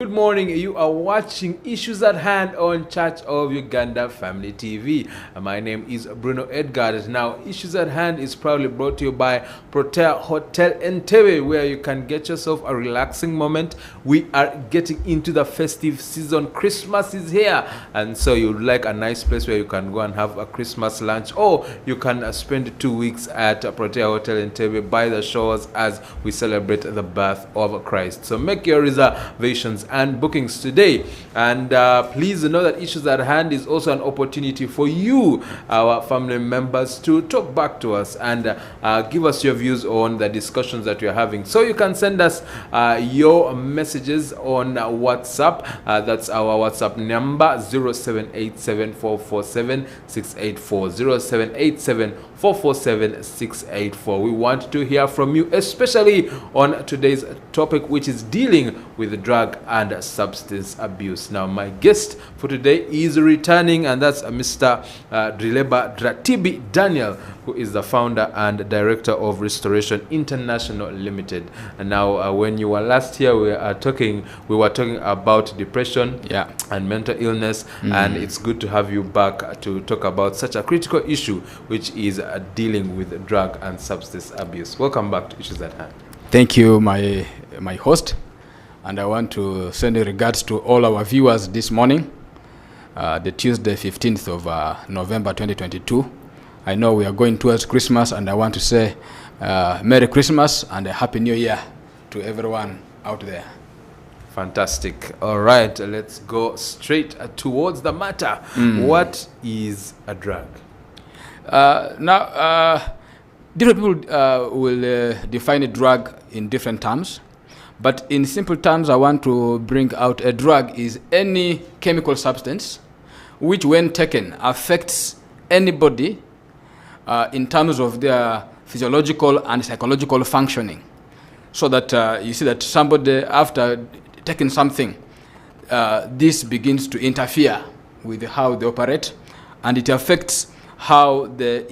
Good morning. You are watching Issues at Hand on Church of Uganda Family TV. My name is Bruno Edgar. Now, Issues at Hand is proudly brought to you by Protea Hotel Entebbe, where you can get yourself a relaxing moment. We are getting into the festive season. Christmas is here, and so you'd like a nice place where you can go and have a Christmas lunch, or you can spend 2 weeks at Protea Hotel Entebbe by the shores as we celebrate the birth of Christ. So make your reservations and bookings today, and please know that Issues at Hand is also an opportunity for you, our family members, to talk back to us and give us your views on the discussions that you're having. So you can send us your messages on WhatsApp. That's our WhatsApp number, 0787-447-684 0787-447-684. We want to hear from you, especially on today's topic, which is dealing with drug and substance abuse. Now, my guest for today is returning, and that's Mr. Drileba Dratibi Daniel, who is the founder and director of Restoration International Limited. And now, when you were last here, we were talking about depression, and mental illness, and it's good to have you back to talk about such a critical issue, which is dealing with drug and substance abuse. Welcome back to Issues at Hand. Thank you, my host, and I want to send regards to all our viewers this morning, the Tuesday 15th of November 2022. I know we are going towards Christmas, and I want to say Merry Christmas and a Happy New Year to everyone out there. Fantastic. All right, let's go straight towards the matter. What is a drug? Different people will define a drug in different terms, but in simple terms, I want to bring out a drug is any chemical substance which, when taken, affects anybody in terms of their physiological and psychological functioning. So that you see that somebody, after taking something, this begins to interfere with how they operate, and it affects how the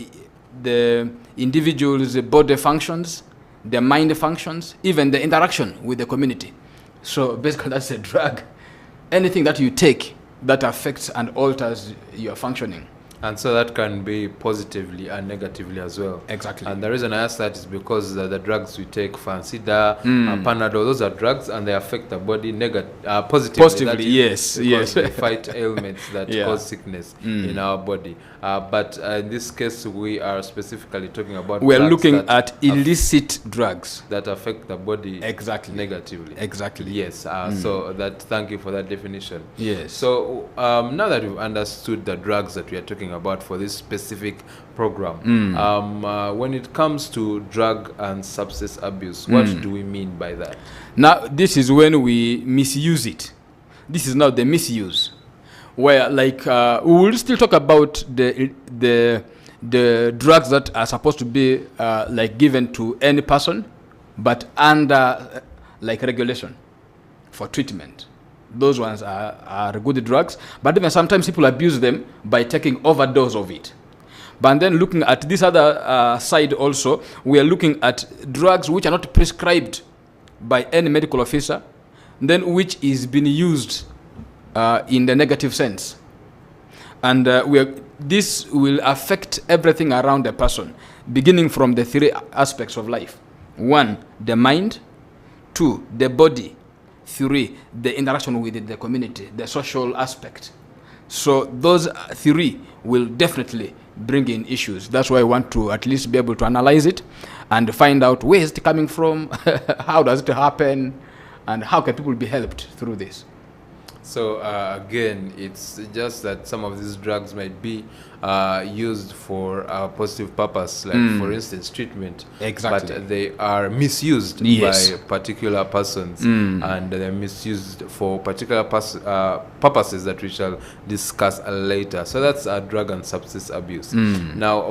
individual's body functions, their mind functions, even the interaction with the community. So basically, that's a drug. Anything that you take that affects and alters your functioning. And so that can be positively and negatively as well. Exactly. And the reason I ask that is because the drugs we take, Fancida, Panadol, those are drugs, and they affect the body positively. Positively, yes. They fight ailments that cause sickness in our body. But in this case, we are specifically talking about we're looking at illicit drugs that affect the body negatively. Exactly. Yes. So thank you for that definition. Yes. So now that we've understood the drugs that we are talking about for this specific program, when it comes to drug and substance abuse, what do we mean by that? Now, this is when we misuse it. This is now the misuse, where we will still talk about the drugs that are supposed to be given to any person, but under regulation for treatment. Those ones are good drugs, but even sometimes people abuse them by taking overdose of it. But then looking at this other side also, we are looking at drugs which are not prescribed by any medical officer, then which is being used in the negative sense. And this will affect everything around the person, beginning from the three aspects of life. 1, the mind. 2, the body. 3, the interaction with the community, the social aspect. So those 3 will definitely bring in issues. That's why I want to at least be able to analyze it and find out where is it coming from, how does it happen, and how can people be helped through this. So again, it's just that some of these drugs might be used for a positive purpose, like for instance treatment. Exactly. But they are misused by particular persons, and they're misused for particular purposes that we shall discuss later. So that's drug and substance abuse. Now,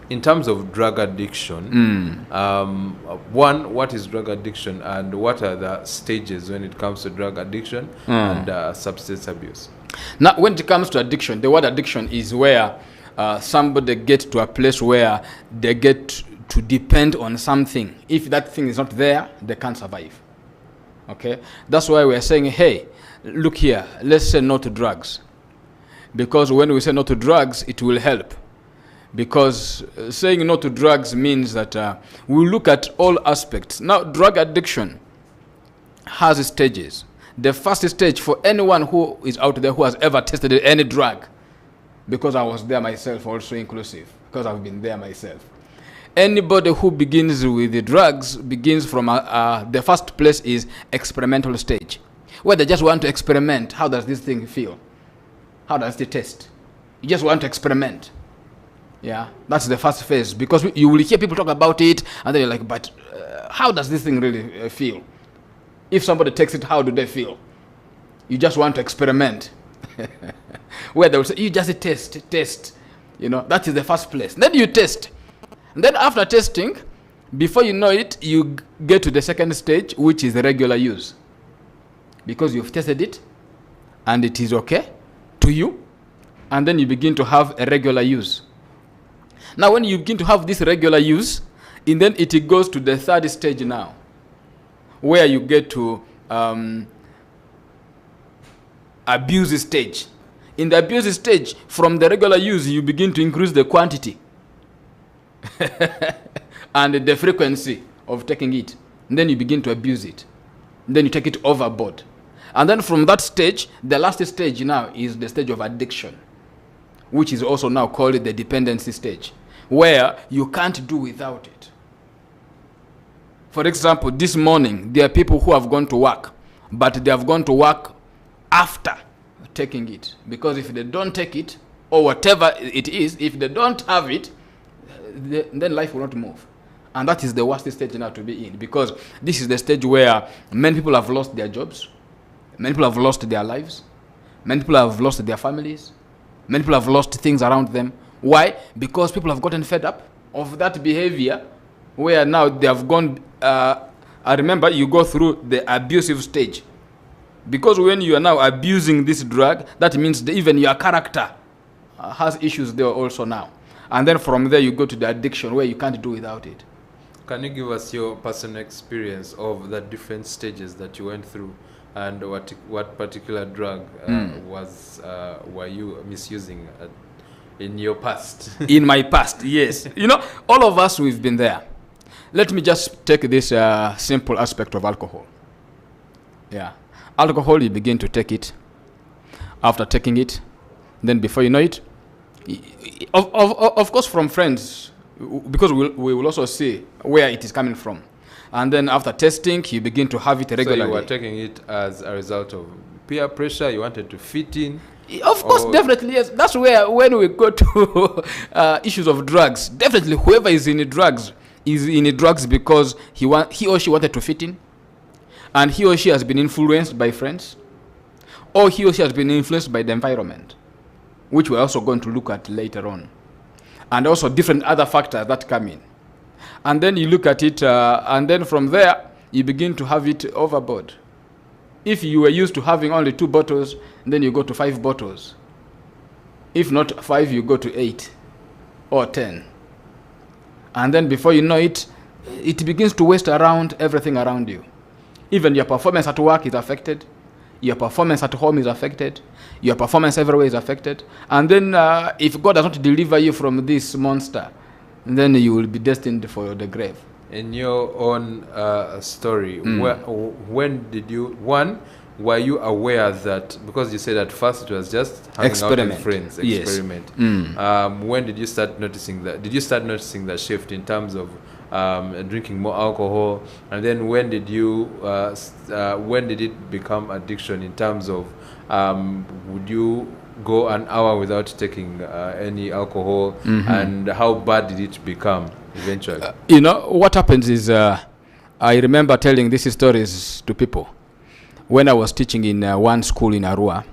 in terms of drug addiction, what is drug addiction, and what are the stages when it comes to drug addiction and substance abuse? Now, when it comes to addiction, the word addiction is where somebody gets to a place where they get to depend on something. If that thing is not there, they can't survive. Okay, that's why we're saying, hey, look here, let's say no to drugs. Because when we say no to drugs, it will help. Because saying no to drugs means that we look at all aspects. Now, drug addiction has stages. The first stage for anyone who is out there who has ever tested any drug, because I was there myself, also inclusive, because I've been there myself. Anybody who begins with the drugs begins from the first place is experimental stage, where they just want to experiment. How does this thing feel? How does it taste? You just want to experiment. Yeah, that's the first phase, because you will hear people talk about it, and then you're like, but how does this thing really feel? If somebody takes it, how do they feel? You just want to experiment. Where they will say, you just test. You know, that is the first place. Then you test. And then after testing, before you know it, you get to the second stage, which is the regular use. Because you've tested it, and it is okay to you, and then you begin to have a regular use. Now, when you begin to have this regular use, and then it goes to the third stage now, where you get to abuse stage. In the abuse stage, from the regular use, you begin to increase the quantity and the frequency of taking it. And then you begin to abuse it. And then you take it overboard. And then from that stage, the last stage now is the stage of addiction, which is also now called the dependency stage, where you can't do without it. For example, this morning, there are people who have gone to work, but they have gone to work after taking it. Because if they don't take it, or whatever it is, if they don't have it, then life will not move. And that is the worst stage now to be in, because this is the stage where many people have lost their jobs, many people have lost their lives, many people have lost their families, many people have lost things around them. Why? Because people have gotten fed up of that behavior, where now they have gone, I remember you go through the abusive stage. Because when you are now abusing this drug, that means that even your character has issues there also now. And then from there you go to the addiction, where you can't do without it. Can you give us your personal experience of the different stages that you went through, and what particular drug were you misusing in your past? In my past, yes. You know, all of us, we've been there. Let me just take this simple aspect of alcohol. Yeah. Alcohol, you begin to take it. After taking it, then before you know it, of course from friends, because we will also see where it is coming from. And then after testing, you begin to have it regularly. So you were taking it as a result of peer pressure, you wanted to fit in? Of course, definitely, yes. That's where, when we go to issues of drugs, definitely whoever is in drugs because he or she wanted to fit in, and he or she has been influenced by friends, or he or she has been influenced by the environment, which we're also going to look at later on, and also different other factors that come in. And then you look at it, and then from there, you begin to have it overboard. If you were used to having only 2 bottles, then you go to 5 bottles. If not 5, you go to 8 or 10. And then before you know it, it begins to waste around everything around you. Even your performance at work is affected. Your performance at home is affected. Your performance everywhere is affected. And then if God does not deliver you from this monster, then you will be destined for the grave. In your own story, were you aware that, because you said at first it was just hanging out with friends, experiment. Yes. When did you start noticing that? Did you start noticing that shift in terms of drinking more alcohol? And then when did it become addiction in terms of would you go an hour without taking any alcohol? And how bad did it become eventually? You know, what happens is, I remember telling these stories to people. When I was teaching in one school in Arua,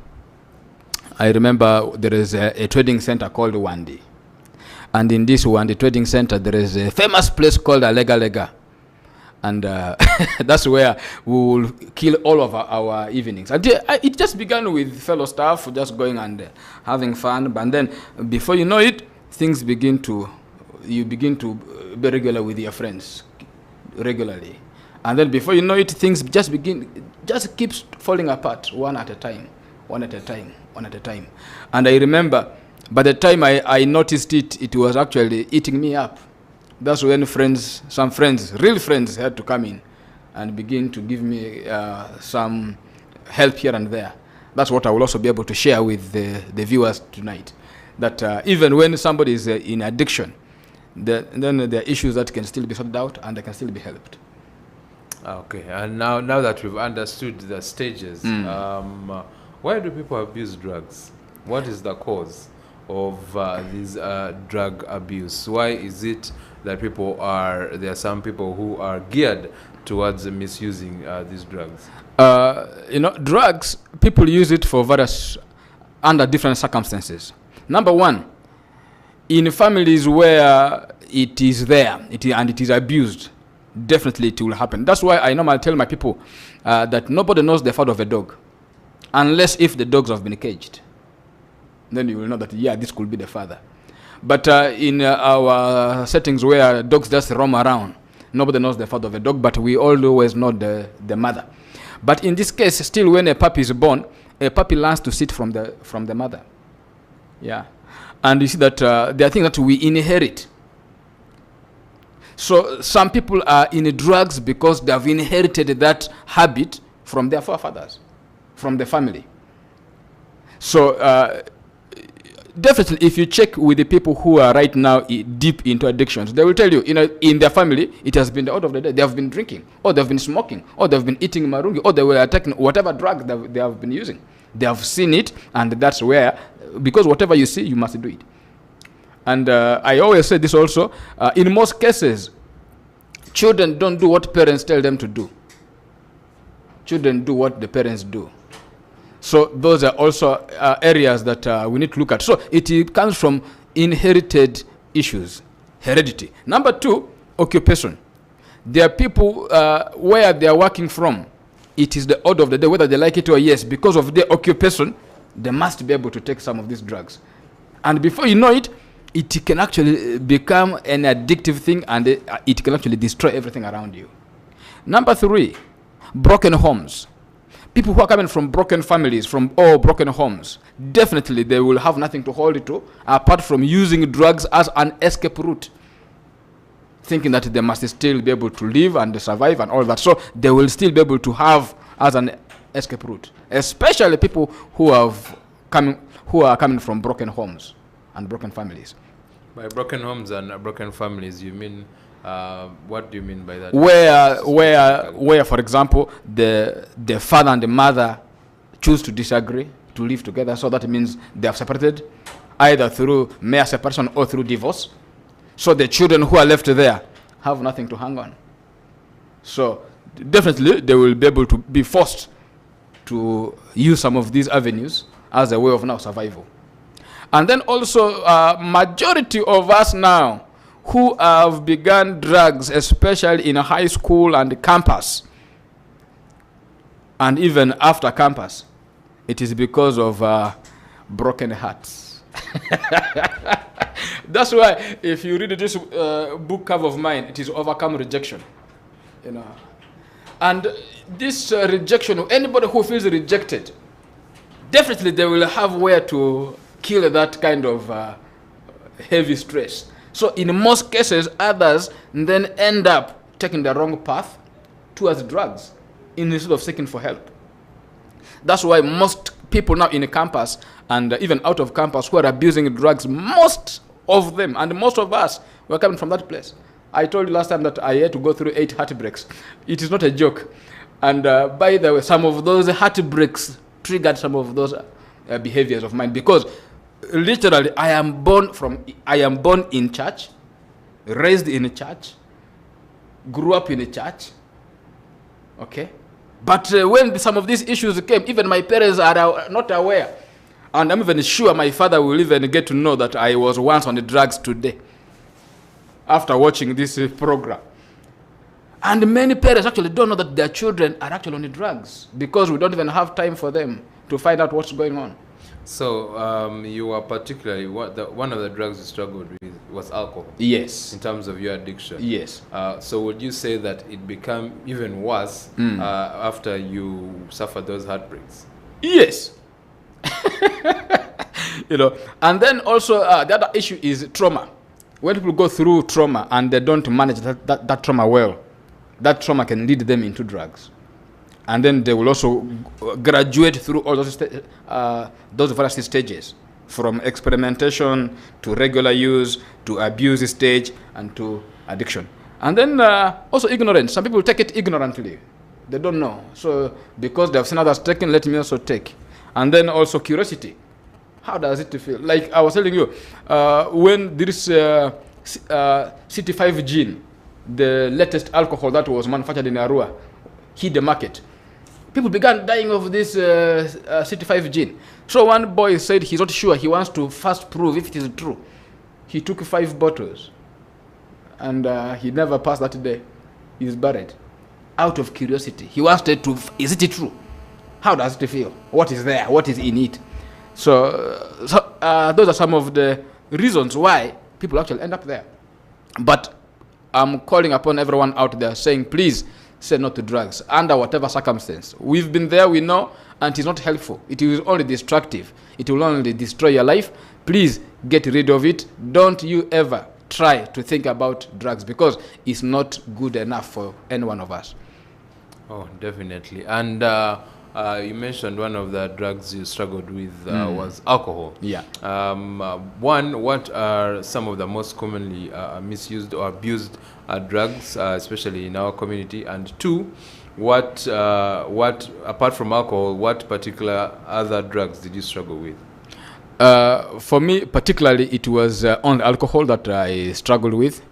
I remember there is a trading center called Wandi. And in this Wandi trading center, there is a famous place called Alega Lega. And that's where we will kill all of our evenings. And it just began with fellow staff just going and having fun. But then before you know it, you begin to be regular with your friends regularly. And then before you know it, things just keeps falling apart one at a time. And I remember, by the time I noticed it, it was actually eating me up. That's when some friends, real friends, had to come in and begin to give me some help here and there. That's what I will also be able to share with the viewers tonight. That even when somebody is in addiction, then there are issues that can still be sorted out and they can still be helped. Okay, and now that we've understood the stages, why do people abuse drugs? What is the cause of this drug abuse? Why is it that there are some people who are geared towards misusing these drugs? Drugs, people use it for under different circumstances. Number one, in families where it is there, and it is abused, definitely it will happen. That's why I normally tell my people that nobody knows the father of a dog, unless if the dogs have been caged. Then you will know that, yeah, this could be the father. But in our settings where dogs just roam around, nobody knows the father of a dog, but we always know the mother. But in this case, still when a puppy is born, a puppy learns to sit from the mother. Yeah. And you see that there are things that we inherit. So some people are in drugs because they have inherited that habit from their forefathers, from the family. So definitely, if you check with the people who are right now deep into addictions, they will tell you, in their family, it has been the order of the day. They have been drinking, or they have been smoking, or they have been eating marungi, or they were taking whatever drug they have been using. They have seen it, and that's where, because whatever you see, you must do it. And I always say this also, in most cases, children don't do what parents tell them to do. Children do what the parents do. So those are also areas that we need to look at. So it comes from inherited issues, heredity. Number two, occupation. There are people where they are working from. It is the order of the day, whether they like it or yes, because of their occupation, they must be able to take some of these drugs. And before you know it, it can actually become an addictive thing, and it can actually destroy everything around you. Number three, broken homes. People who are coming from broken families, from all broken homes, definitely they will have nothing to hold it to apart from using drugs as an escape route, thinking that they must still be able to live and survive and all that. So they will still be able to have as an escape route, especially people who are coming from broken homes and broken families. By broken homes and broken families, you mean, what do you mean by that? Where, for example, the father and the mother choose to disagree, to live together, so that means they have separated, either through mere separation or through divorce. So the children who are left there have nothing to hang on. So definitely they will be able to be forced to use some of these avenues as a way of now survival. And then also, majority of us now who have begun drugs, especially in high school and campus, and even after campus, it is because of broken hearts. That's why, if you read this book cover of mine, it is Overcome Rejection. And this rejection, anybody who feels rejected, definitely they will have where to kill that kind of heavy stress. So in most cases, others then end up taking the wrong path towards drugs instead of seeking for help. That's why most people now in a campus and even out of campus who are abusing drugs, most of them and most of us were coming from that place. I told you last time that I had to go through 8 heartbreaks. It is not a joke. And by the way, some of those heartbreaks triggered some of those behaviors of mine, because literally I am born in church, raised in a church, grew up in a church. Okay? But when some of these issues came, even my parents are not aware. And I'm even sure my father will even get to know that I was once on the drugs today, after watching this program. And many parents actually don't know that their children are actually on the drugs, because we don't even have time for them to find out what's going on. So you were particularly one of the drugs you struggled with was alcohol. Yes. In terms of your addiction. Yes. So would you say that it became even worse after you suffered those heartbreaks? Yes. And then also the other issue is trauma. When people go through trauma and they don't manage that trauma well, that trauma can lead them into drugs. And then they will also graduate through all those various stages, from experimentation to regular use to abuse stage and to addiction. And then also ignorance. Some people take it ignorantly. They don't know. So because they have seen others taking, let me also take. And then also curiosity. How does it feel? Like I was telling you, when this CT5 gene, the latest alcohol that was manufactured in Arua, hit the market, people began dying of this CT5 gene. So one boy said he's not sure. He wants to first prove if it is true. He took 5 bottles, and he never passed that day. He's buried. Out of curiosity, he wanted to. Is it true? How does it feel? What is there? What is in it? So those are some of the reasons why people actually end up there. But I'm calling upon everyone out there saying, please say no to drugs under whatever circumstance. We've been there, we know, and it's not helpful. It is only destructive. It will only destroy your life. Please get rid of it. Don't you ever try to think about drugs, because it's not good enough for any one of us. Oh, definitely. And you mentioned one of the drugs you struggled with was alcohol. Yeah. One, what are some of the most commonly misused or abused drugs, especially in our community? And two, what apart from alcohol, what particular other drugs did you struggle with? For me, particularly, it was only alcohol that I struggled with,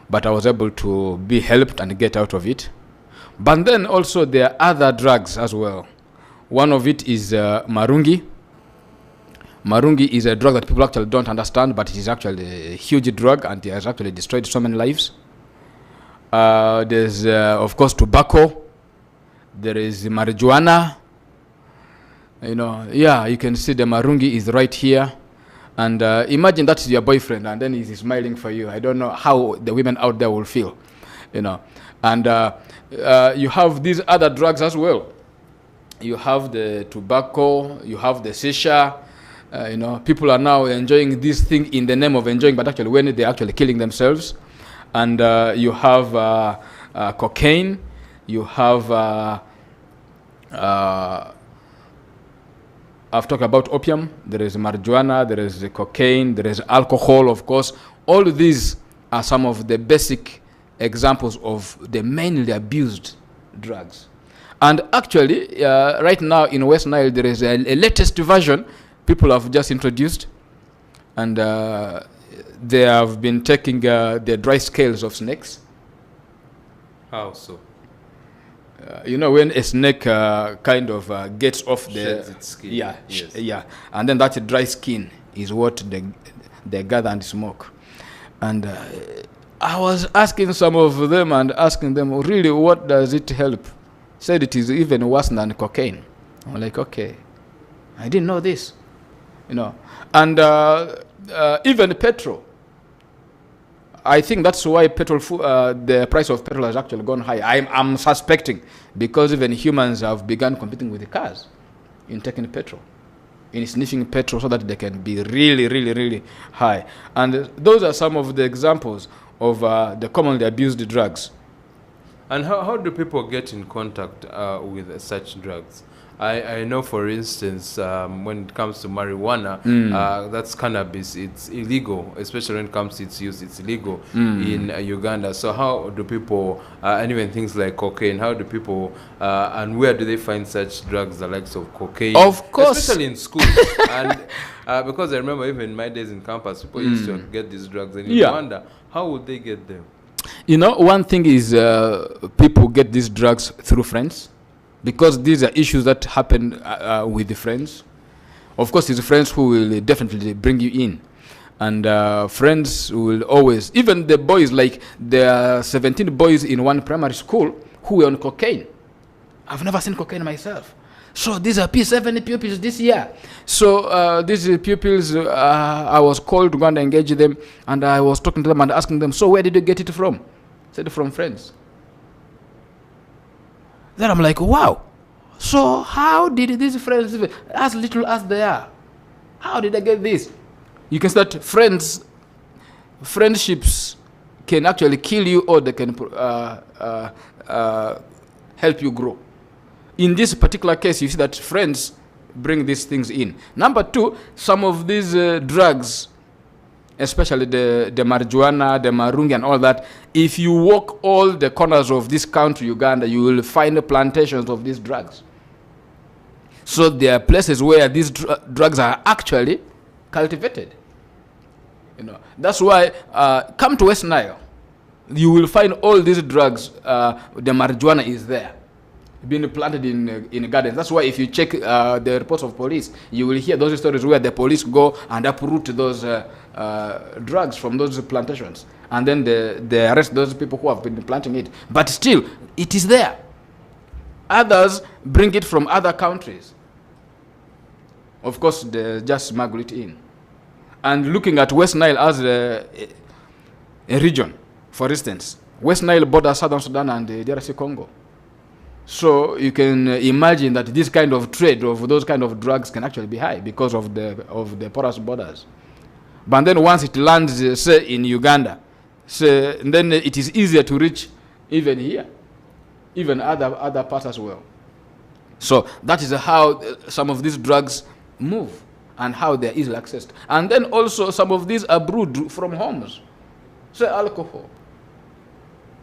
but I was able to be helped and get out of it. But then also there are other drugs as well. One of it is marungi. Marungi is a drug that people actually don't understand, but it is actually a huge drug, and it has actually destroyed so many lives. There's, of course, tobacco. There is marijuana. You can see the marungi is right here. And imagine that's your boyfriend, and then he's smiling for you. I don't know how the women out there will feel, And you have these other drugs as well. You have the tobacco, you have the shisha. People are now enjoying this thing in the name of enjoying, but actually when they're actually killing themselves. And you have cocaine, you have, I've talked about opium, there is marijuana, there is cocaine, there is alcohol, of course. All of these are some of the basic examples of the mainly abused drugs. And actually, right now in West Nile, there is a latest version people have just introduced, and they have been taking the dry scales of snakes. How so? When a snake kind of gets off Sheds its skin. Yeah, and then that dry skin is what they gather and smoke. And I was asking some of them and asking them, really, what does it help? Said it is even worse than cocaine. I'm like, okay, I didn't know this, And even petrol. I think that's why petrol, the price of petrol has actually gone high. I'm suspecting, because even humans have begun competing with the cars in taking petrol, in sniffing petrol, so that they can be really, really, really high. And those are some of the examples of the commonly abused drugs. And how do people get in contact with such drugs? I know, for instance, when it comes to marijuana, that's cannabis. It's illegal, especially when it comes to its use. It's illegal in Uganda. So how do people, and even things like cocaine, how do people, and where do they find such drugs, the likes of cocaine? Of course. Especially in school. And because I remember even in my days in campus, people used to get these drugs. And you wonder, how would they get them? One thing is people get these drugs through friends, because these are issues that happen with the friends. Of course, it's friends who will definitely bring you in. And friends will always, even the boys, like there are 17 boys in one primary school who were on cocaine. I've never seen cocaine myself. So these are P7 pupils this year. So these pupils, I was called to go and engage them, and I was talking to them and asking them, so where did you get it from? Said, from friends. Then I'm like, wow. So how did these friends, as little as they are, how did I get this? You can start friendships can actually kill you, or they can help you grow. In this particular case, you see that friends bring these things in. Number two, some of these drugs, especially the marijuana, the marungi and all that, if you walk all the corners of this country, Uganda, you will find plantations of these drugs. So there are places where these drugs are actually cultivated. You know, that's why come to West Nile, you will find all these drugs. The marijuana is there, being planted in gardens. That's why if you check the reports of police, you will hear those stories where the police go and uproot those drugs from those plantations, and then they arrest those people who have been planting it. But still, it is there. Others bring it from other countries. Of course, they just smuggle it in. And looking at West Nile as a region, for instance, West Nile borders Southern Sudan and the DRC Congo. So you can imagine that this kind of trade of those kind of drugs can actually be high because of the porous borders. But then once it lands, say, in Uganda, then it is easier to reach even here, even other parts as well. So that is how some of these drugs move and how they're easily accessed. And then also some of these are brewed from homes. Say alcohol.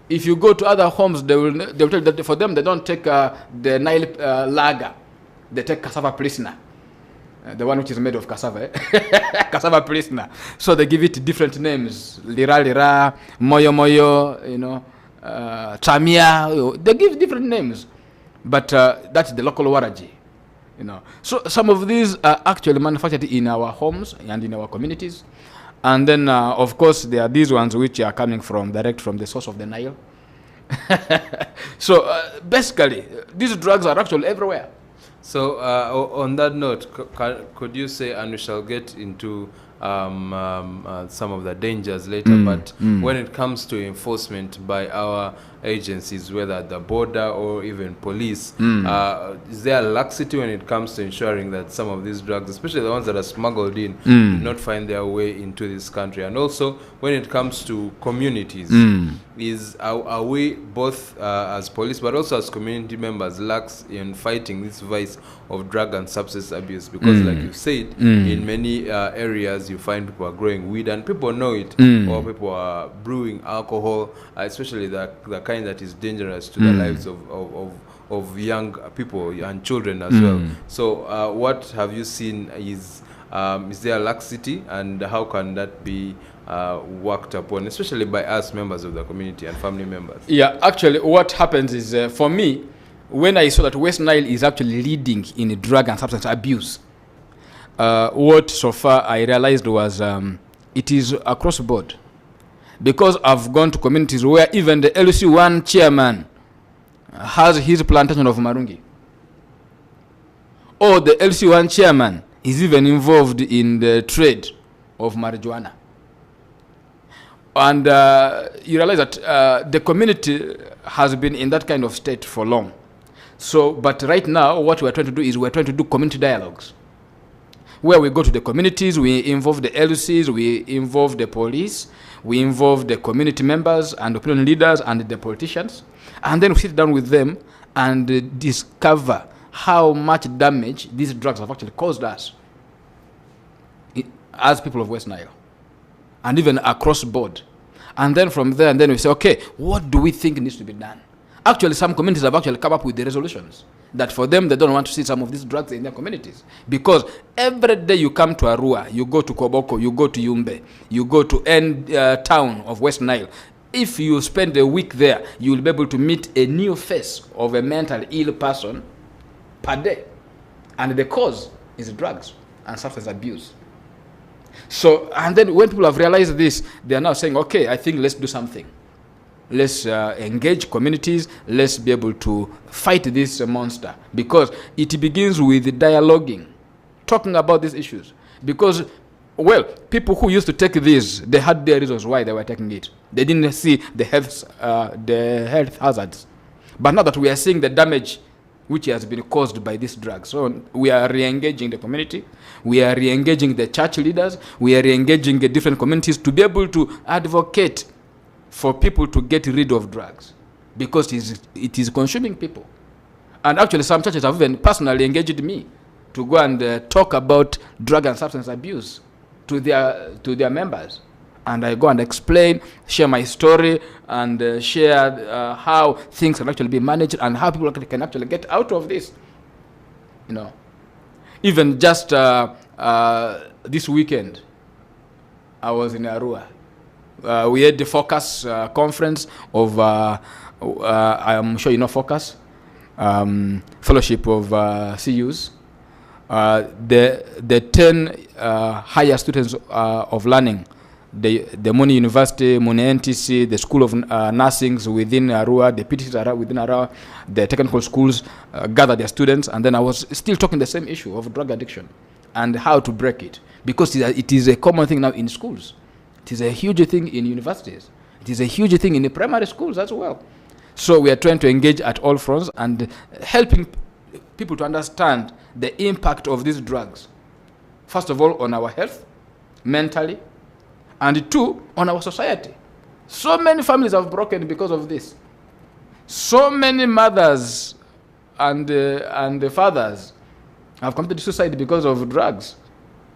If you go to other homes, they will tell you that for them, they don't take the Nile lager. They take cassava pilsner, the one which is made of cassava, cassava pilsner. So they give it different names: lira lira, moyo moyo, you know, tamia. They give different names, but that's the local waraji, you know. So some of these are actually manufactured in our homes and in our communities. And then, of course, there are these ones which are coming direct from the source of the Nile. So, basically, these drugs are actually everywhere. So, on that note, could you say, and we shall get into some of the dangers later, but when it comes to enforcement by our agencies, whether at the border or even police, is there a laxity when it comes to ensuring that some of these drugs, especially the ones that are smuggled in, do not find their way into this country? And also, when it comes to communities, are we both as police but also as community members lax in fighting this vice of drug and substance abuse? Because like you said, in many areas you find people are growing weed and people know it, or people are brewing alcohol, especially the kind that is dangerous to the lives of young people and children as well. So what have you seen? Is there laxity, and how can that be worked upon, especially by us members of the community and family members? Yeah, actually what happens is, for me, when I saw that West Nile is actually leading in drug and substance abuse, what so far I realized was it is across the board. Because I've gone to communities where even the LC1 chairman has his plantation of marungi. Or the LC1 chairman is even involved in the trade of marijuana. And you realize that the community has been in that kind of state for long. So, but right now, what we're trying to do is we're trying to do community dialogues, where we go to the communities, we involve the LCs, we involve the police, we involve the community members and opinion leaders and the politicians, and then we sit down with them and discover how much damage these drugs have actually caused us as people of West Nile, and even across the board. And then from there, and then we say, okay, what do we think needs to be done? Actually, some communities have actually come up with the resolutions that for them, they don't want to see some of these drugs in their communities. Because every day you come to Arua, you go to Koboko, you go to Yumbe, you go to any town of West Nile. If you spend a week there, you will be able to meet a new face of a mentally ill person per day. And the cause is drugs and substance abuse. So, and then when people have realized this, they are now saying, okay, I think let's do something. Let's engage communities. Let's be able to fight this monster, because it begins with dialoguing, talking about these issues. Because, well, people who used to take this, they had their reasons why they were taking it. They didn't see the health hazards. But now that we are seeing the damage which has been caused by this drug, so we are re-engaging the community, we are re-engaging the church leaders, we are re-engaging the different communities to be able to advocate for people to get rid of drugs, because it is consuming people. And actually, some churches have even personally engaged me to go and talk about drug and substance abuse to their members. And I go and explain, share my story, and share how things can actually be managed and how people can actually get out of this. You know, even just this weekend, I was in Arua. We had the Focus conference of, I'm sure you know Focus, Fellowship of CUs. The 10 higher students of learning, the Muni University, Muni NTC, the School of Nursing within Arua, the PTCs within Arua, the technical schools gather their students, and then I was still talking the same issue of drug addiction and how to break it, because it is a common thing now in schools. It is a huge thing in universities. It is a huge thing in the primary schools as well. So we are trying to engage at all fronts and helping people to understand the impact of these drugs. First of all, on our health, mentally, and two, on our society. So many families have broken because of this. So many mothers and the fathers have committed suicide because of drugs,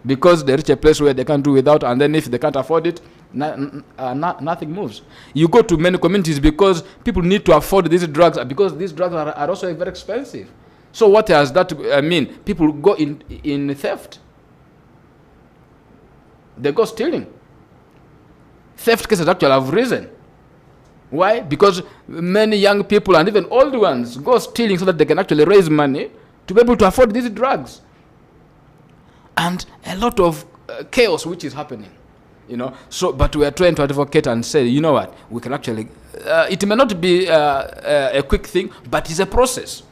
because they reach a place where they can't do without, and then if they can't afford it, nothing moves. You go to many communities because people need to afford these drugs, because these drugs are also very expensive. So what does that mean? People go in theft. They go stealing. Theft cases actually have risen. Why? Because many young people and even old ones go stealing so that they can actually raise money to be able to afford these drugs. And a lot of chaos which is happening, you know. So, but we are trying to advocate and say, you know what, we can actually, it may not be a quick thing, but it's a process.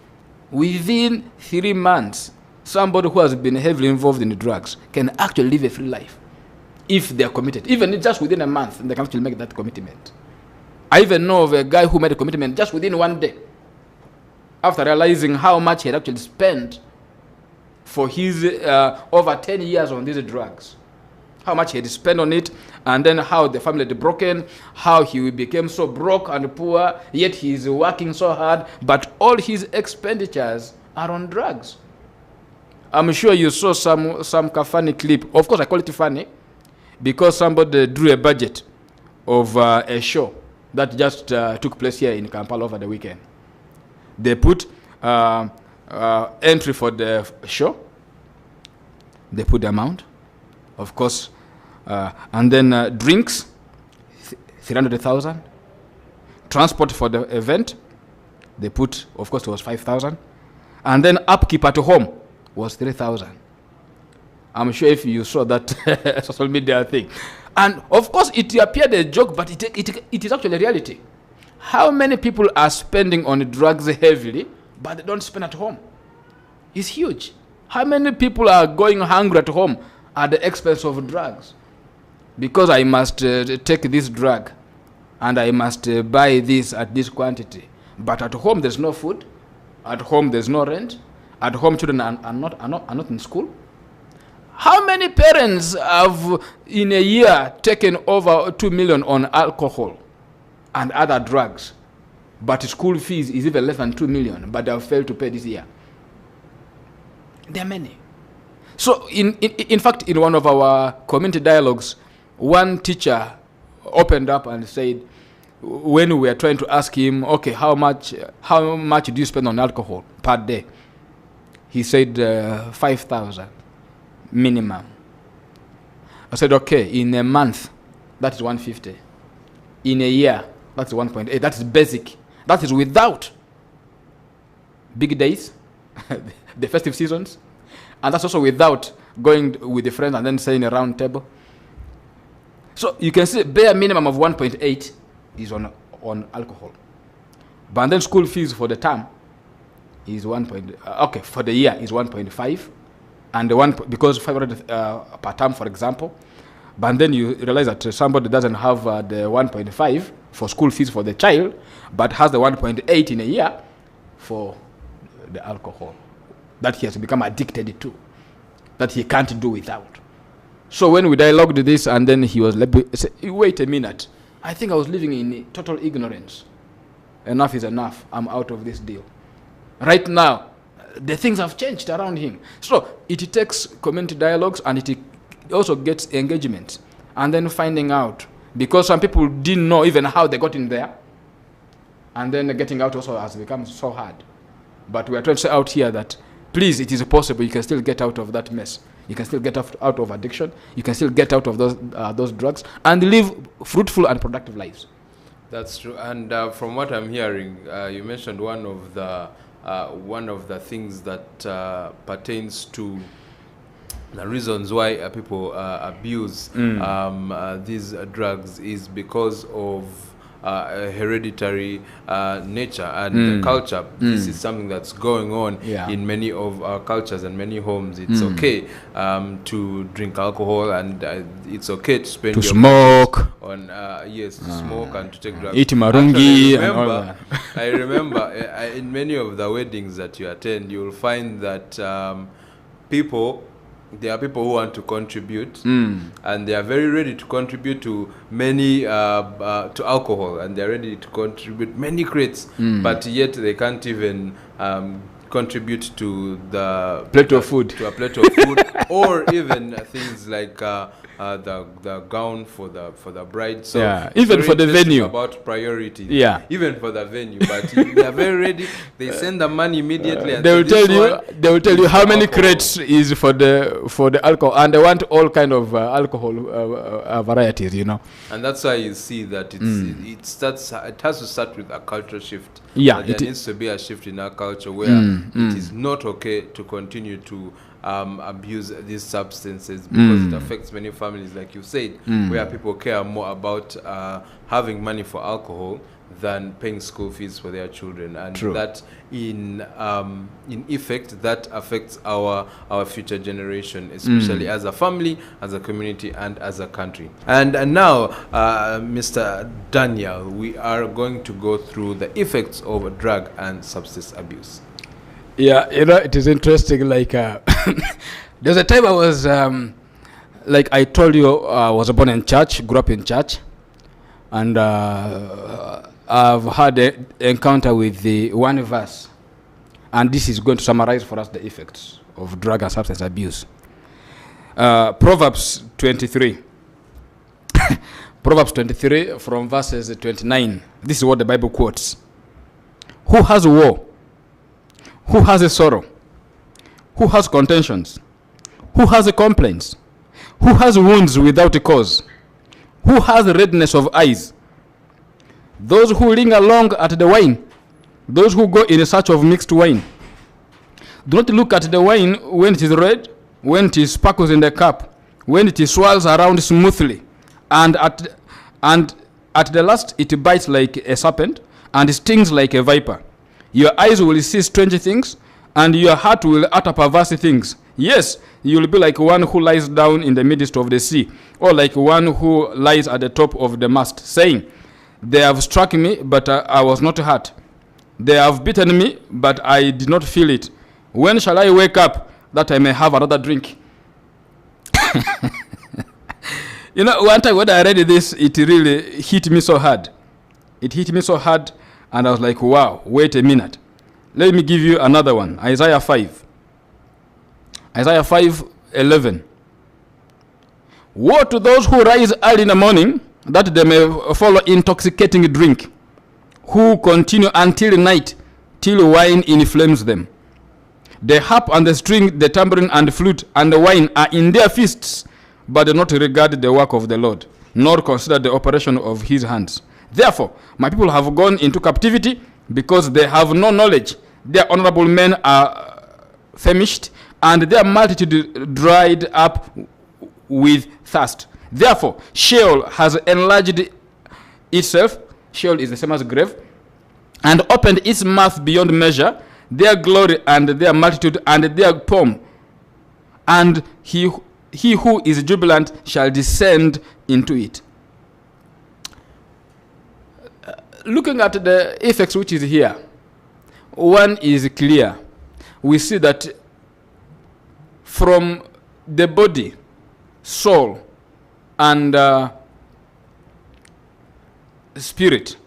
Within 3 months, somebody who has been heavily involved in the drugs can actually live a free life if they are committed. Even just within a month, they can actually make that commitment. I even know of a guy who made a commitment just within 1 day, after realizing how much he had actually spent for his over 10 years on these drugs. How much he had spent on it, and then how the family had broken, how he became so broke and poor, yet he is working so hard, but all his expenditures are on drugs. I'm sure you saw some funny clip. Of course, I call it funny, because somebody drew a budget of a show that just took place here in Kampala over the weekend. They put entry for the show. They put the amount, of course, and then drinks, 300,000. Transport for the event, they put, of course, it was 5,000. And then upkeep at home was 3,000. I'm sure if you saw that social media thing. And of course, it appeared a joke, but it is actually a reality. How many people are spending on drugs heavily, but they don't spend at home? It's huge. How many people are going hungry at home at the expense of drugs? Because I must take this drug, and I must buy this at this quantity. But at home, there's no food. At home, there's no rent. At home, children are not in school. How many parents have, in a year, taken over 2 million on alcohol and other drugs, but school fees is even less than 2 million, but they have failed to pay this year? There are many. So, in fact, in one of our community dialogues, one teacher opened up and said, when we were trying to ask him, okay, how much do you spend on alcohol per day? He said 5,000 minimum. I said, okay, in a month, that is 150. In a year, that's 1.8. That is basic. That is without big days, the festive seasons, and that's also without going with the friends and then saying a round table. So you can see bare minimum of 1.8 is on on alcohol. But then school fees for the term is for the year is 1.5, and because 500 per term, for example. But then you realize that somebody doesn't have the 1.5 for school fees for the child, but has the 1.8 in a year for the alcohol that he has become addicted to, that he can't do without. So when we dialogued this, and then he was like, wait a minute, I think I was living in total ignorance. Enough is enough. I'm out of this deal. Right now, the things have changed around him. So it takes community dialogues, and it also gets engagement, and then finding out, because some people didn't know even how they got in there, and then getting out also has become so hard. But we are trying to say out here that please, it is possible. You can still get out of that mess. You can still get out of addiction. You can still get out of those drugs and live fruitful and productive lives. That's true. And from what I'm hearing, you mentioned one of the things that pertains to the reasons why people abuse these drugs is because of hereditary nature and culture. This is something that's going on in many of our cultures and many homes. It's okay to drink alcohol, and it's okay to spend your smoke on to smoke and to take drugs. Eat marungi. I remember in many of the weddings that you attend, you'll find that there are people who want to contribute, and they are very ready to contribute to many to alcohol, and they are ready to contribute many crates, but yet they can't even contribute to the plate of food, to a plate of food, or even things like the gown for the bride. So even for the venue, about priorities. Even for the venue, but they are very ready. They send the money immediately, and they will tell you how many crates is for the alcohol, and they want all kind of alcohol varieties, And that's why you see that it has to start with a cultural shift. There needs to be a shift in our culture where it is not okay to continue to abuse these substances, because it affects many families, like you said, where people care more about having money for alcohol than paying school fees for their children, and that in effect that affects our future generation, especially as a family, as a community, and as a country. And now, Mr. Daniel, we are going to go through the effects of drug and substance abuse. It is interesting. Like there's a time I was like I told you, I was born in church, grew up in church, and I've had an encounter with the one verse, and this is going to summarize for us the effects of drug and substance abuse. Proverbs 23. Proverbs 23 from verses 29. This is what the Bible quotes. Who has war? Who has a sorrow? Who has contentions? Who has a complaints? Who has wounds without a cause? Who has redness of eyes? Those who linger long at the wine, those who go in search of mixed wine. Do not look at the wine when it is red, when it sparkles in the cup, when it swirls around smoothly, and at the last it bites like a serpent and stings like a viper. Your eyes will see strange things, and your heart will utter perverse things. Yes, you will be like one who lies down in the midst of the sea, or like one who lies at the top of the mast, saying, they have struck me, but I was not hurt. They have beaten me, but I did not feel it. When shall I wake up that I may have another drink? One time when I read this, it really hit me so hard. It hit me so hard. And I was like, wow, wait a minute. Let me give you another one. Isaiah 5. Isaiah 5:11. Woe to those who rise early in the morning, that they may follow intoxicating drink, who continue until night, till wine inflames them. The harp and the string, the tambourine and the flute and the wine are in their feasts, but do not regard the work of the Lord, nor consider the operation of his hands. Therefore, my people have gone into captivity because they have no knowledge. Their honorable men are famished, and their multitude dried up with thirst. Therefore, Sheol has enlarged itself, Sheol is the same as grave. And opened its mouth beyond measure, their glory and their multitude and their pomp. And he who is jubilant shall descend into it. Looking at the effects which is here, one is clear. We see that from the body, soul, and spirit,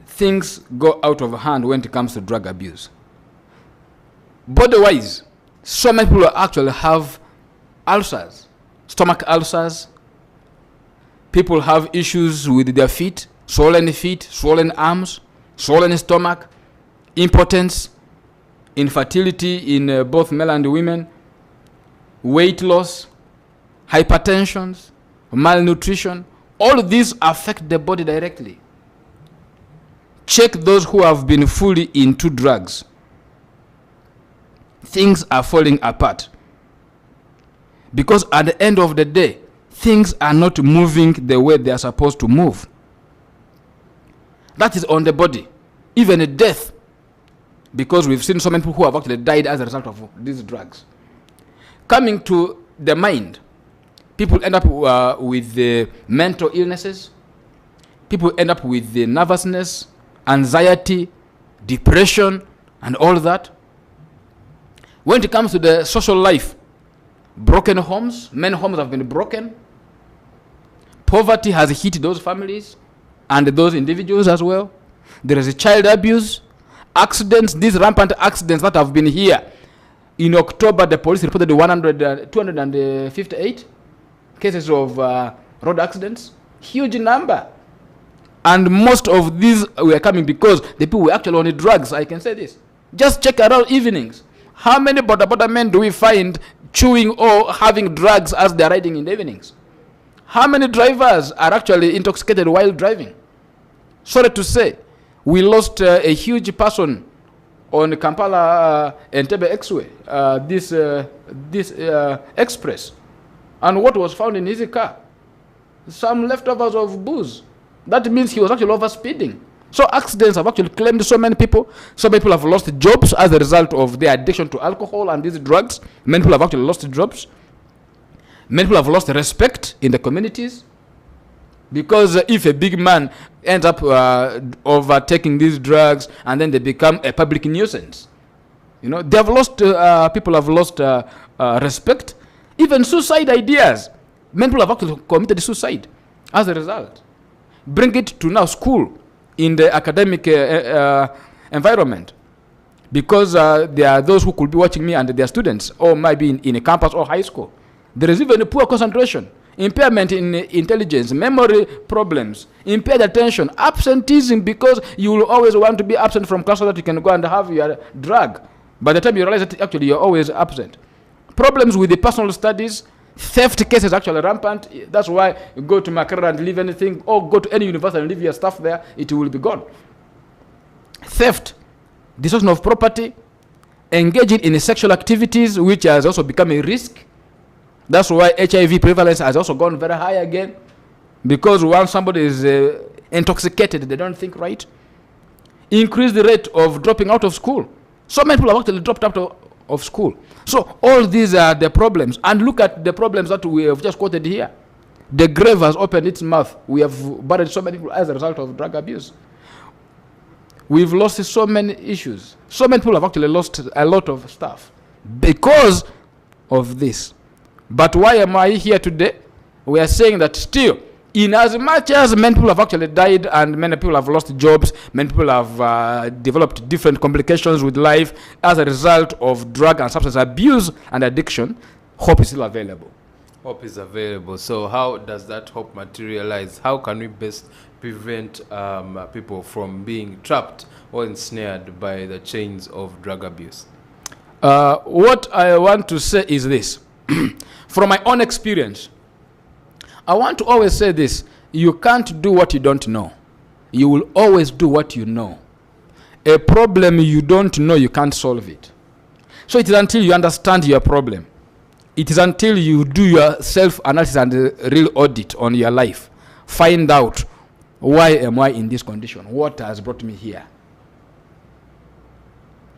things go out of hand when it comes to drug abuse. Body-wise, so many people actually have ulcers, stomach ulcers. People have issues with their feet, swollen arms, swollen stomach, impotence, infertility in both male and women, weight loss, hypertension, malnutrition. All of these affect the body directly. Check those who have been fully into drugs. Things are falling apart. Because at the end of the day, things are not moving the way they are supposed to move. That is on the body. Even death. Because we've seen so many people who have actually died as a result of these drugs. Coming to the mind, people end up with mental illnesses. People end up with the nervousness, anxiety, depression, and all that. When it comes to the social life, broken homes, many homes have been broken. Poverty has hit those families and those individuals as well. There is a child abuse, accidents, these rampant accidents that have been here. In October, the police reported 258 cases of road accidents. Huge number. And most of these were coming because the people were actually on drugs. I can say this. Just check around evenings. How many border men do we find chewing or having drugs as they're riding in the evenings? How many drivers are actually intoxicated while driving? Sorry to say, we lost a huge person on Kampala Entebbe Expressway, this express. And what was found in his car? Some leftovers of booze. That means he was actually overspeeding. So accidents have actually claimed so many people. Some people have lost jobs as a result of their addiction to alcohol and these drugs. Many people have actually lost jobs. Many people have lost respect in the communities. Because if a big man ends up overtaking these drugs and then they become a public nuisance, you know, they have lost, people have lost respect. Even suicide ideas. Many people have actually committed suicide as a result. Bring it to now school in the academic environment. Because there are those who could be watching me and their students, or might be in a campus or high school. There is even a poor concentration, impairment in intelligence, memory problems, impaired attention, absenteeism, because you will always want to be absent from class so that you can go and have your drug. By the time you realize that actually you're always absent. Problems with the personal studies, theft cases actually rampant. That's why you go to Makerere and leave anything, or go to any university and leave your stuff there, it will be gone. Theft, destruction of property, engaging in sexual activities, which has also become a risk. That's why HIV prevalence has also gone very high again. Because once somebody is intoxicated, they don't think right. Increase the rate of dropping out of school. So many people have actually dropped out of school. So all these are the problems. And look at the problems that we have just quoted here. The grave has opened its mouth. We have buried so many people as a result of drug abuse. We've lost so many issues. So many people have actually lost a lot of stuff because of this. But why am I here today? We are saying that still, in as much as many people have actually died and many people have lost jobs, many people have developed different complications with life as a result of drug and substance abuse and addiction, hope is still available. Hope is available. So how does that hope materialize? How can we best prevent people from being trapped or ensnared by the chains of drug abuse? What I want to say is this. From my own experience, I want to always say this. You can't do what you don't know. You will always do what you know. A problem you don't know, you can't solve it. So it is until you understand your problem. It is until you do your self-analysis and real audit on your life. Find out Why am I in this condition? What has brought me here?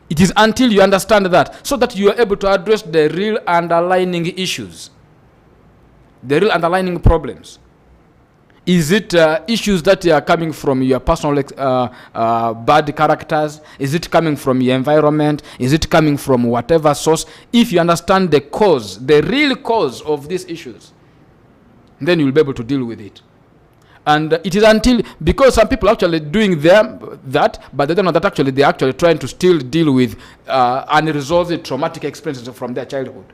It is until you understand that, so that you are able to address the real underlying issues, the real underlying problems. Is it issues that are coming from your personal bad characters? Is it coming from your environment? Is it coming from whatever source? If you understand the cause, the real cause of these issues, then you'll be able to deal with it. And it is until, because some people are actually doing that, but they don't know that actually they're actually trying to still deal with unresolved traumatic experiences from their childhood.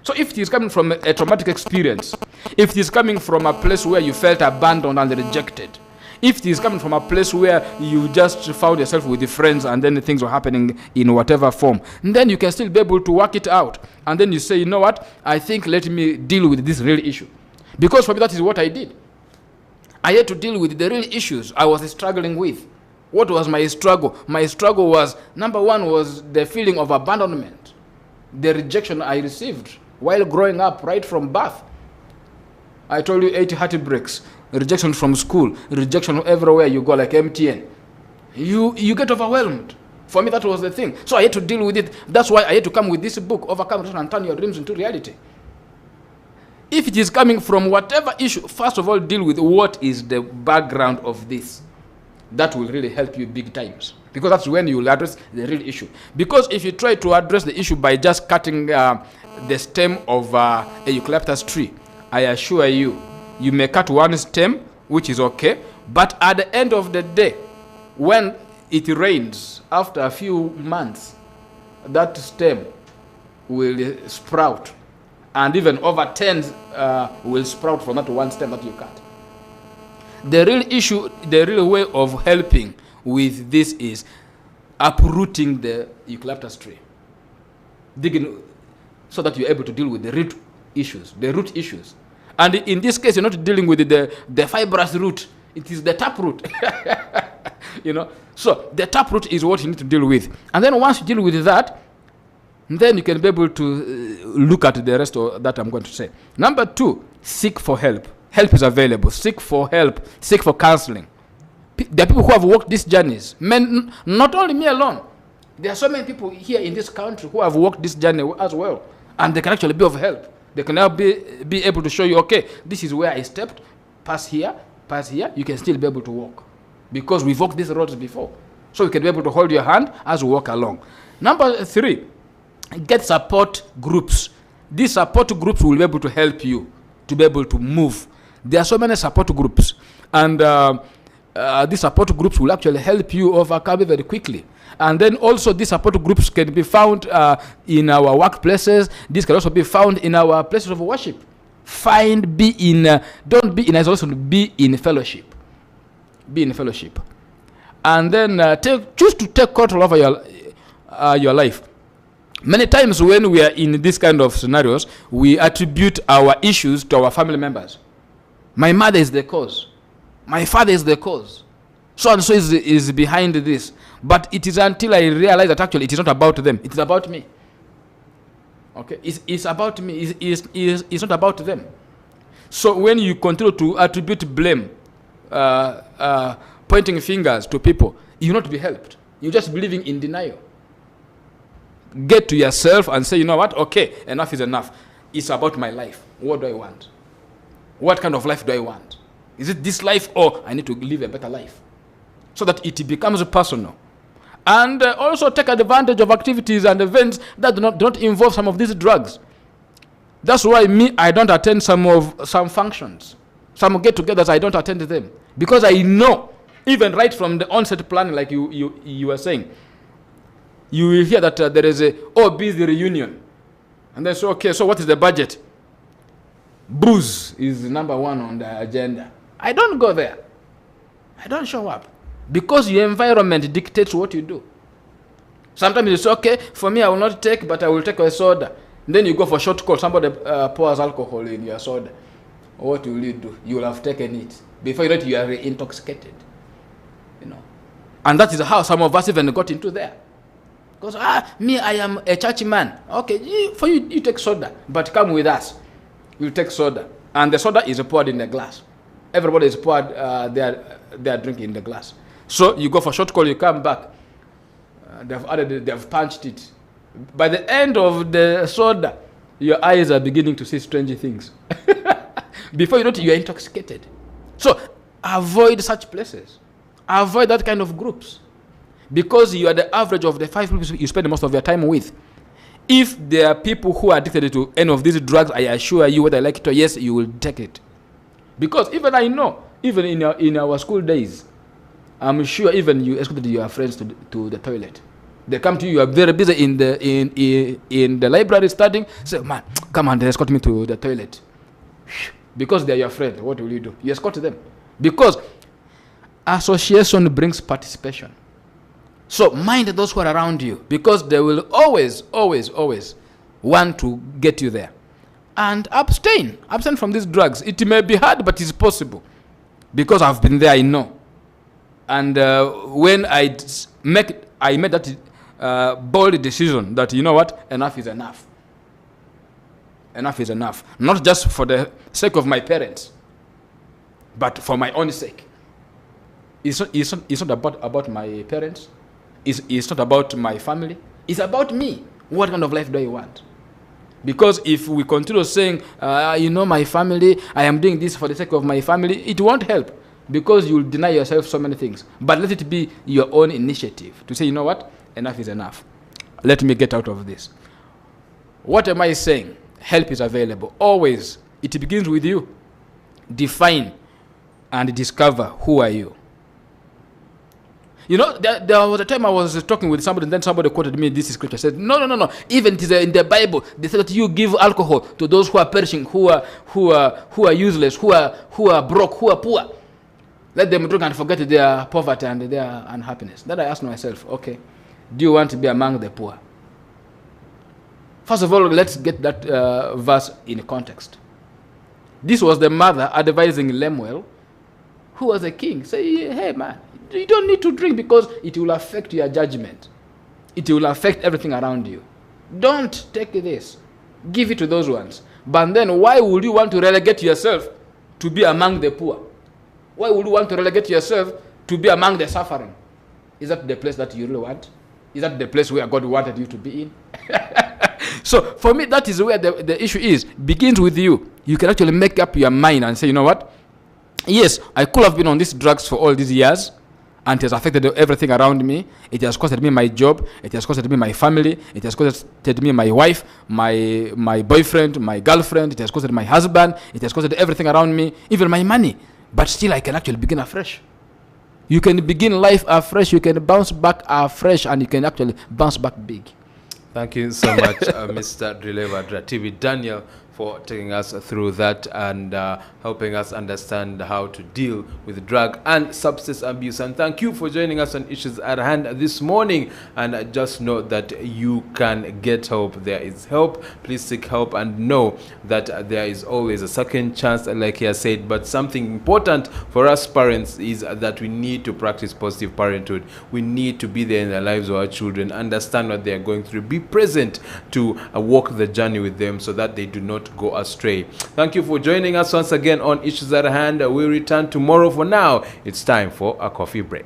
So if it is coming from a traumatic experience, if it is coming from a place where you felt abandoned and rejected, if it is coming from a place where you just found yourself with your friends and then things were happening in whatever form, then you can still be able to work it out. And then you say, you know what, I think let me deal with this real issue. Because for me, that is what I did. I had to deal with the real issues I was struggling with. What was my struggle? My struggle was, number one, was the feeling of abandonment, the rejection I received while growing up, right from birth. I told you 80 heartbreaks, rejection from school, rejection everywhere you go, like MTN. You get overwhelmed. For me, that was the thing. So I had to deal with it. That's why I had to come with this book, Overcome Rejection and Turn Your Dreams into Reality. If it is coming from whatever issue, first of all, deal with what is the background of this. That will really help you big times. Because that's when you will address the real issue. Because if you try to address the issue by just cutting the stem of a eucalyptus tree, I assure you, you may cut one stem, which is okay, but at the end of the day, when it rains, after a few months, that stem will sprout, and even over 10 will sprout from that one stem that you cut. The real issue, the real way of helping with this is uprooting the eucalyptus tree, digging, so that you're able to deal with the root issues. And in this case, you're not dealing with the fibrous root. It is the tap root. You know, so the tap root is what you need to deal with. And then once you deal with that, then you can be able to look at the rest of that I'm going to say. Number 2, seek for help. Help is available. Seek for help. Seek for counseling. There are people who have walked these journeys. Men, not only me alone. There are so many people here in this country who have walked this journey as well. And they can actually be of help. They can now be able to show you, okay, this is where I stepped, pass here. You can still be able to walk. Because we've walked these roads before. So we can be able to hold your hand as we walk along. Number 3, get support groups. These support groups will be able to help you to be able to move. There are so many support groups. And these support groups will actually help you overcome it very quickly. And then also these support groups can be found in our workplaces. These can also be found in our places of worship. Don't be in isolation, be in fellowship. Be in fellowship. And then choose to take control over your life. Many times when we are in this kind of scenarios, we attribute our issues to our family members. My mother is the cause. My father is the cause. So and so is behind this. But it is until I realize that actually it is not about them. It is about me. Okay? It's about me. It's not about them. So when you continue to attribute blame, pointing fingers to people, you will not be helped. You're just living in denial. Get to yourself and say, you know what? Okay, enough is enough. It's about my life. What do I want? What kind of life do I want? Is it this life, or I need to live a better life? So that it becomes personal. And also take advantage of activities and events that do not involve some of these drugs. That's why I don't attend some functions. Some get-togethers, I don't attend them. Because I know, even right from the onset planning, like you were saying, you will hear that there is a busy reunion. And they say, okay, so what is the budget? Booze is number 1 on the agenda. I don't go there. I don't show up. Because your environment dictates what you do. Sometimes you say, okay, for me I will not take, but I will take a soda. And then you go for short call, somebody pours alcohol in your soda. What will you do? You will have taken it. Before you know it, you are intoxicated. You know. And that is how some of us even got into there. Because, I am a church man. Okay, for you, you take soda, but come with us. You take soda. And the soda is poured in a glass. Everybody is poured their drink in the glass. So you go for short call, you come back. They've punched it. By the end of the soda, your eyes are beginning to see strange things. Before you know it, you are intoxicated. So avoid such places. Avoid that kind of groups. Because you are the average of the 5 people you spend most of your time with. If there are people who are addicted to any of these drugs, I assure you, whether I like it or yes, you will take it. Because even I know, even in our school days, I'm sure even you escorted your friends to the toilet. They come to you, you are very busy in the library studying. Say, man, come on, they escort me to the toilet. Because they are your friend, what will you do? You escort them. Because association brings participation. So mind those who are around you, because they will always want to get you there. And abstain from these drugs. It may be hard, but it's possible. Because I've been there, I know. And when I made that bold decision that, you know what, enough is enough. Enough is enough. Not just for the sake of my parents, but for my own sake. It's not about my parents. It's not about my family. It's about me. What kind of life do I want? Because if we continue saying, my family, I am doing this for the sake of my family, it won't help. Because you will deny yourself so many things. But let it be your own initiative to say, you know what? Enough is enough. Let me get out of this. What am I saying? Help is available. Always. It begins with you. Define and discover who are you. You know, there was a time I was talking with somebody, and then somebody quoted me this scripture. Said, no. Even it is in the Bible. They said that you give alcohol to those who are perishing, who are useless, who are broke, who are poor. Let them drink and forget their poverty and their unhappiness. Then I asked myself, okay, do you want to be among the poor? First of all, let's get that verse in context. This was the mother advising Lemuel, who was a king. Say, hey man, you don't need to drink because it will affect your judgment. It will affect everything around you. Don't take this. Give it to those ones. But then why would you want to relegate yourself to be among the poor? Why would you want to relegate yourself to be among the suffering? Is that the place that you really want? Is that the place where God wanted you to be in? So for me, that is where the issue is. Begins with you. You can actually make up your mind and say, you know what? Yes, I could have been on these drugs for all these years, and it has affected everything around me. It has costed me my job. It has costed me my family. It has costed me my wife, my boyfriend, my girlfriend. It has costed my husband. It has costed everything around me, even my money. But still, I can actually begin afresh. You can begin life afresh. You can bounce back afresh, and you can actually bounce back big. Thank you so much, Mr. Deliver TV Daniel, for taking us through that and helping us understand how to deal with drug and substance abuse. And thank you for joining us on Issues at Hand this morning. And just know that you can get help. There is help. Please seek help and know that there is always a second chance, like he has said. But something important for us parents is that we need to practice positive parenthood. We need to be there in the lives of our children, understand what they are going through, be present to walk the journey with them so that they do not go astray. Thank you for joining us once again on Issues at Hand. We'll return tomorrow. For now, it's time for a coffee break.